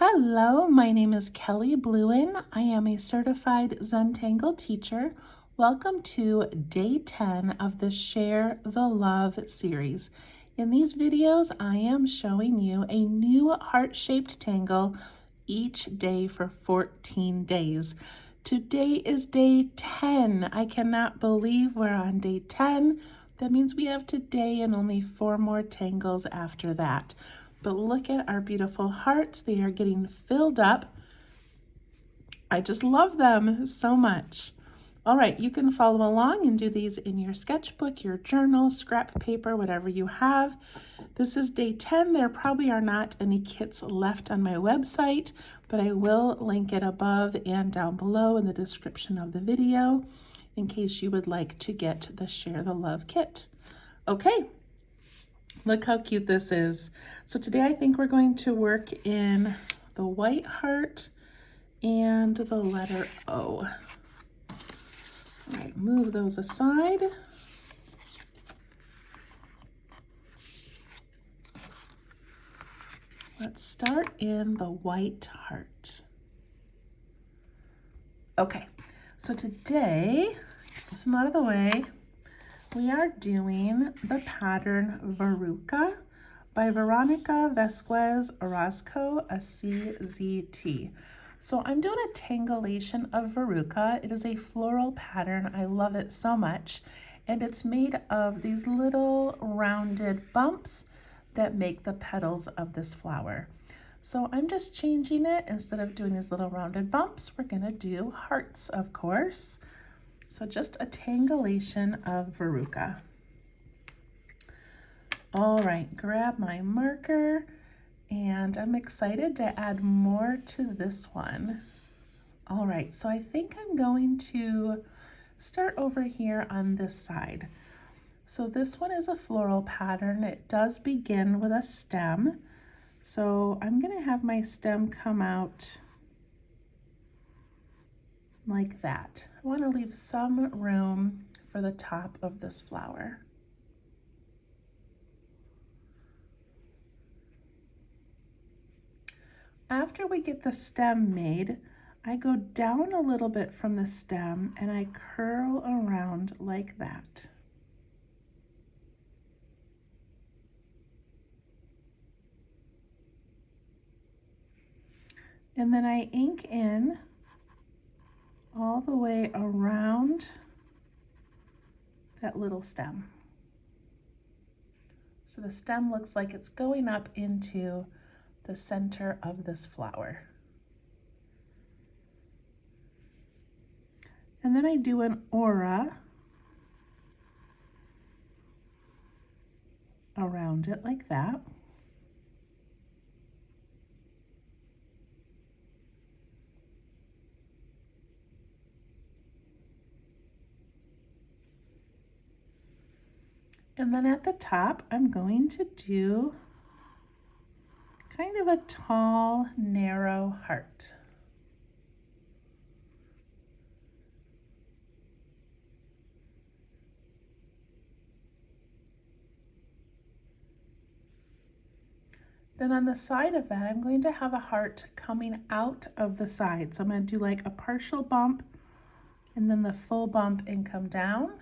Hello, my name is Kelly Bluen. I am a certified Zentangle teacher. Welcome to day 10 of the Share the Love series. In these videos, I am showing you a new heart-shaped tangle each day for 14 days. Today is day 10. I cannot believe we're on day 10. That means we have today and only 4 more tangles after that. But look at our beautiful hearts. They are getting filled up. I just love them so much. All right, you can follow along and do these in your sketchbook, your journal, scrap paper, whatever you have. This is day 10. There probably are not any kits left on my website, but I will link it above and down below in the description of the video in case you would like to get the Share the Love kit. Okay. Look how cute this is. So today I think we're going to work in the white heart and the letter O. All right, move those aside. Let's start in the white heart. Okay, so today, get this one out of the way. We are doing the pattern Veruca by Veronica Vasquez Orozco, a CZT. So I'm doing a tangulation of Veruca. It is a floral pattern. I love it so much. And it's made of these little rounded bumps that make the petals of this flower. So I'm just changing it. Instead of doing these little rounded bumps, we're gonna do hearts, of course. So just a tangulation of Veruca. All right, grab my marker, and I'm excited to add more to this one. All right, so I think I'm going to start over here on this side. So this one is a floral pattern. It does begin with a stem. So I'm gonna have my stem come out like that. I want to leave some room for the top of this flower. After we get the stem made, I go down a little bit from the stem and I curl around like that. And then I ink in all the way around that little stem. So the stem looks like it's going up into the center of this flower. And then I do an aura around it like that. And then at the top, I'm going to do kind of a tall, narrow heart. Then on the side of that, I'm going to have a heart coming out of the side. So I'm going to do like a partial bump and then the full bump and come down.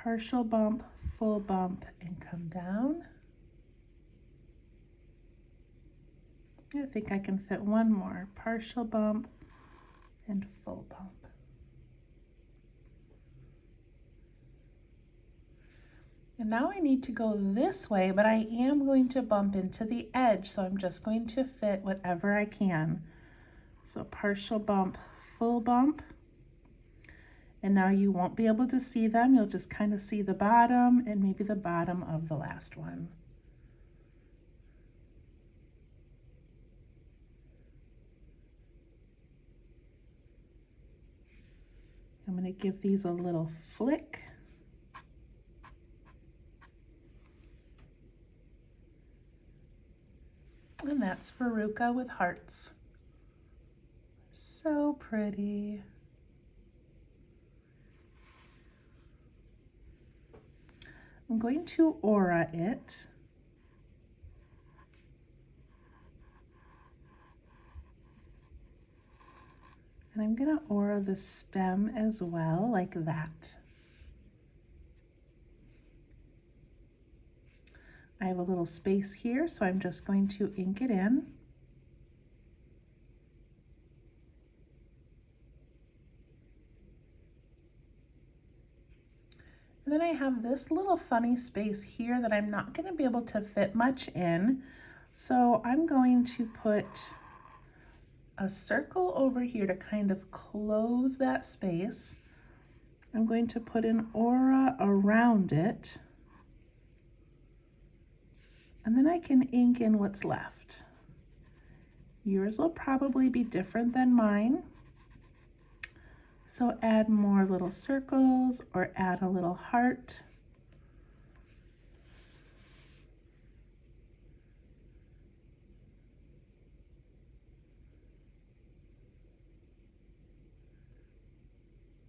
Partial bump, full bump, and come down. I think I can fit one more. Partial bump and full bump. And now I need to go this way, but I am going to bump into the edge, so I'm just going to fit whatever I can. So partial bump, full bump. And now you won't be able to see them. You'll just kind of see the bottom and maybe the bottom of the last one. I'm going to give these a little flick. And that's Veruca with hearts. So pretty. I'm going to aura it. And I'm gonna aura the stem as well, like that. I have a little space here, so I'm just going to ink it in. And then I have this little funny space here that I'm not gonna be able to fit much in. So I'm going to put a circle over here to kind of close that space. I'm going to put an aura around it. And then I can ink in what's left. Yours will probably be different than mine. So add more little circles or add a little heart.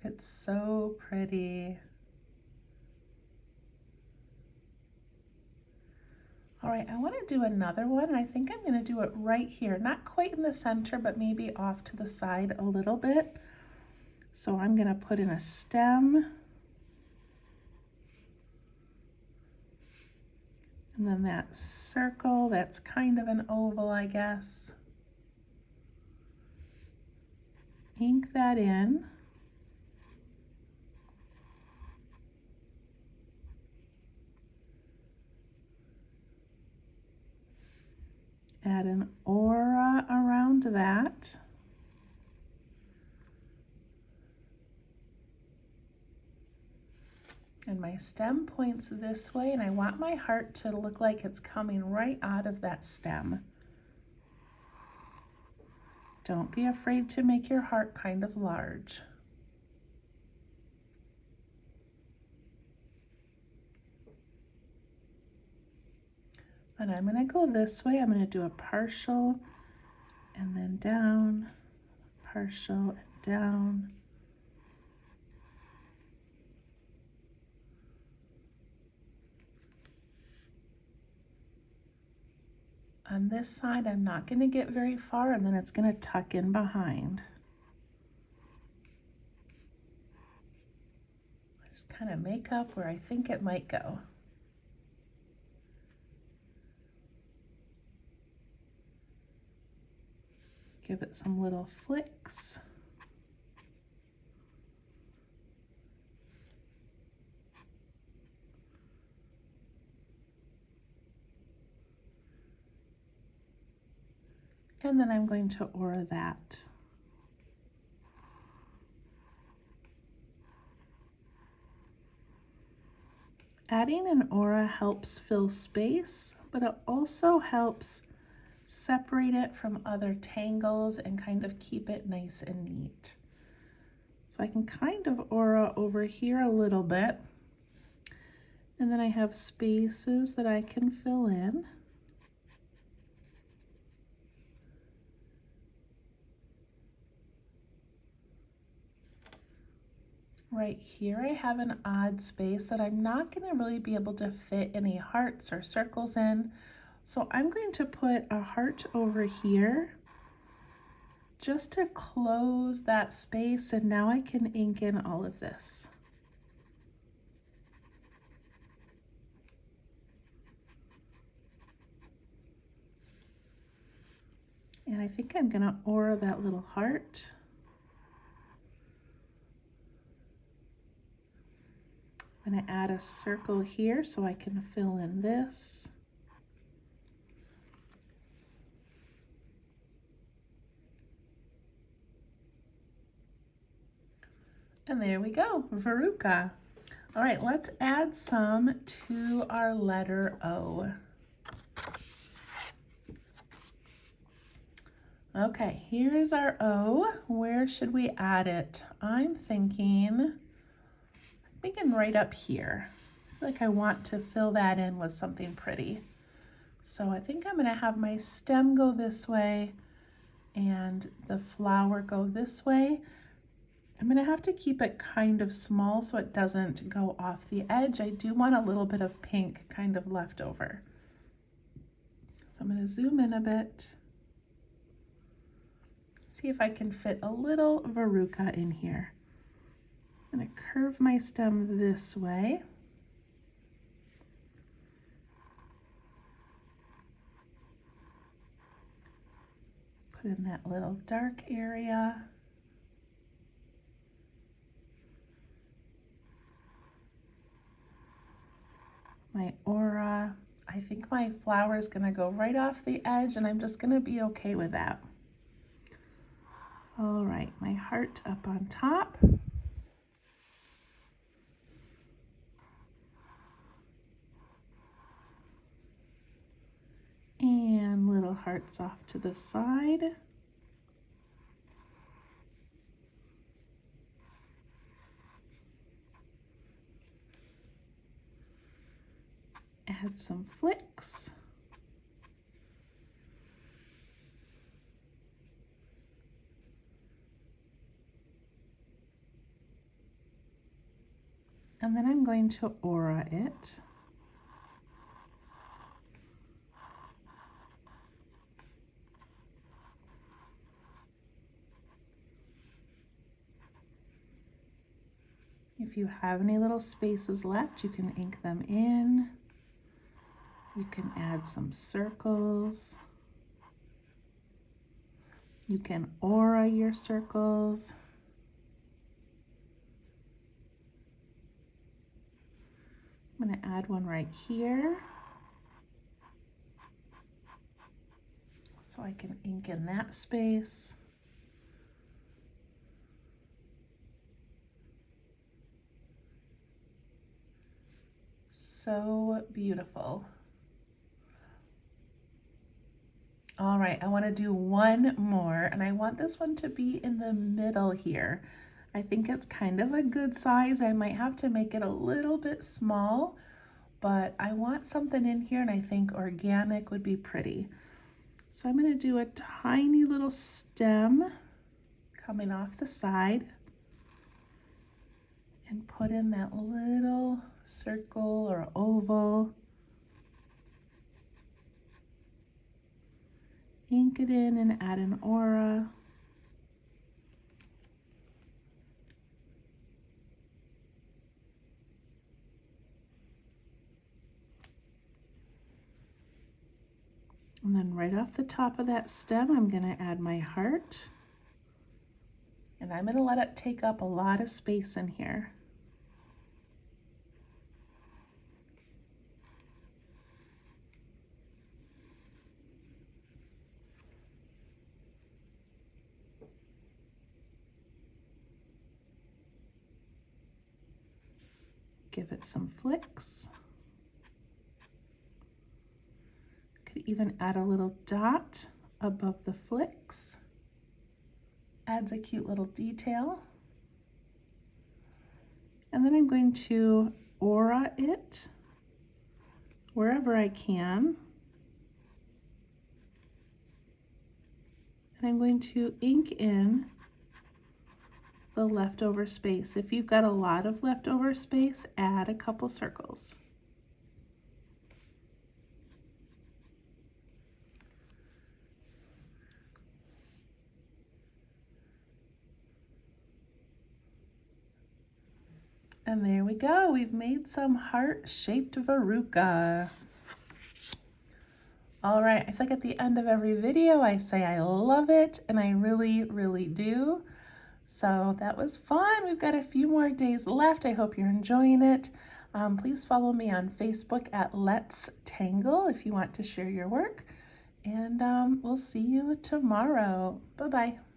It's so pretty. All right, I want to do another one, and I think I'm going to do it right here, not quite in the center, but maybe off to the side a little bit. So I'm going to put in a stem, and then that circle, that's kind of an oval, I guess. Ink that in. Add an aura around that. And my stem points this way, and I want my heart to look like it's coming right out of that stem. Don't be afraid to make your heart kind of large. And I'm going to go this way. I'm going to do a partial and then down, partial and down. On this side, I'm not going to get very far, and then it's going to tuck in behind. Just kind of make up where I think it might go. Give it some little flicks. And then I'm going to aura that. Adding an aura helps fill space, but it also helps separate it from other tangles and kind of keep it nice and neat. So I can kind of aura over here a little bit, and then I have spaces that I can fill in. Right here I have an odd space that I'm not going to really be able to fit any hearts or circles in. So I'm going to put a heart over here just to close that space, and now I can ink in all of this. And I think I'm going to aura that little heart. I'm going to add a circle here so I can fill in this. And there we go, Veruca. All right, let's add some to our letter O. Okay, here is our O. Where should we add it? I'm thinking right up here. I feel like I want to fill that in with something pretty. So I think I'm gonna have my stem go this way and the flower go this way. I'm gonna have to keep it kind of small so it doesn't go off the edge. I do want a little bit of pink kind of left over. So I'm gonna zoom in a bit. see if I can fit a little Veruca in here. I'm going to curve my stem this way. Put in that little dark area. My aura. I think my flower is going to go right off the edge, and I'm just going to be okay with that. All right, my heart up on top. And little hearts off to the side. Add some flicks. And then I'm going to aura it. If you have any little spaces left, you can ink them in. You can add some circles. You can aura your circles. I'm going to add one right here so I can ink in that space. So beautiful. All right, I want to do one more, and I want this one to be in the middle here. I think it's kind of a good size. I might have to make it a little bit small, but I want something in here, and I think organic would be pretty. So I'm going to do a tiny little stem coming off the side and put in that little circle or oval. Ink it in and add an aura. And then right off the top of that stem, I'm going to add my heart. And I'm going to let it take up a lot of space in here. Give it some flicks. Could even add a little dot above the flicks. Adds a cute little detail. And then I'm going to aura it wherever I can. And I'm going to ink in the leftover space. If you've got a lot of leftover space, add a couple circles. And there we go. We've made some heart-shaped Veruca. All right, I feel like at the end of every video, I say I love it, and I really, really do. So that was fun. We've got a few more days left. I hope you're enjoying it. Please follow me on Facebook at Let's Tangle if you want to share your work. And we'll see you tomorrow. Bye-bye.